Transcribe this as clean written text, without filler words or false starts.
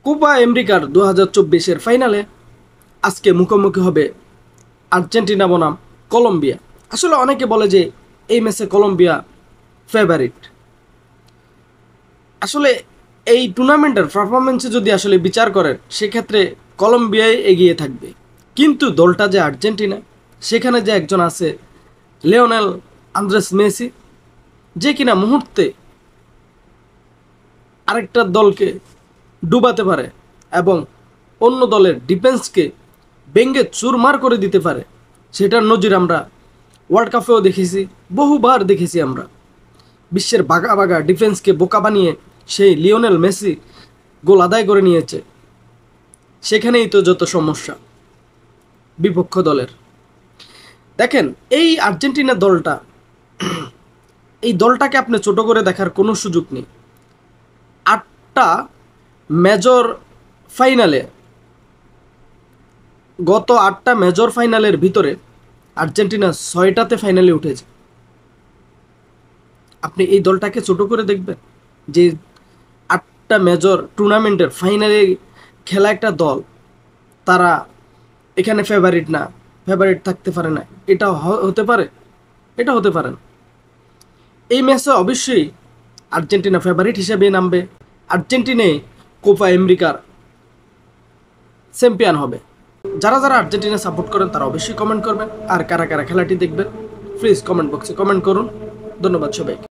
Copa আমেরিকার 2024-এর ফাইনালে আজকে মুখোমুখি হবে আর্জেন্টিনা বনাম কলম্বিয়া। আসলে অনেকে বলে যে এই ম্যাচে কলম্বিয়া ফেভারিট। আসলে এই টুর্নামেন্টের পারফরমেন্সে যদি আসলে বিচার করেন সেক্ষেত্রে কলম্বিয়াই এগিয়ে থাকবে, কিন্তু দলটা যে আর্জেন্টিনা, সেখানে যে একজন আছে লিওনেল আন্দ্রেস মেসি, যে কিনা মুহূর্তে আরেকটা দলকে ডুবাতে পারে এবং অন্য দলের ডিফেন্সকে ভেঙে চুরমার করে দিতে পারে, সেটার নজির আমরা ওয়ার্ল্ড কাপেও দেখেছি, বহুবার দেখেছি আমরা। বিশ্বের বাঘা বাঘা ডিফেন্সকে বোকা বানিয়ে সেই লিওনেল মেসি গোল আদায় করে নিয়েছে। সেখানেই তো যত সমস্যা বিপক্ষ দলের। দেখেন এই আর্জেন্টিনা দলটা, এই দলটাকে আপনি ছোট করে দেখার কোনো সুযোগ নেই। 8টা মেজর ফাইনালে, গত 8টা মেজর ফাইনালের ভিতরে আর্জেন্টিনা 6টাতে ফাইনালে উঠেছে। আপনি এই দলটাকে ছোট করে দেখবেন যে 8টা মেজর টুর্নামেন্টের ফাইনালে খেলা একটা দল, তারা এখানে ফেভারিট না, ফেভারিট থাকতে পারে না। এটা হতে পারে? এটা হতে পারে না। এই ম্যাচে অবশ্যই আর্জেন্টিনা ফেভারিট হিসেবে নামবে। আর্জেন্টিনায় কোপা আমেরিকার চ্যাম্পিয়ন হবে। যারা যারা আর্জেন্টিনা সাপোর্ট করেন তারা অবশ্যই কমেন্ট করবেন, আর কারা কারা খেলাটি দেখবেন প্লিজ কমেন্ট বক্সে কমেন্ট করুন। ধন্যবাদ সবাইকে।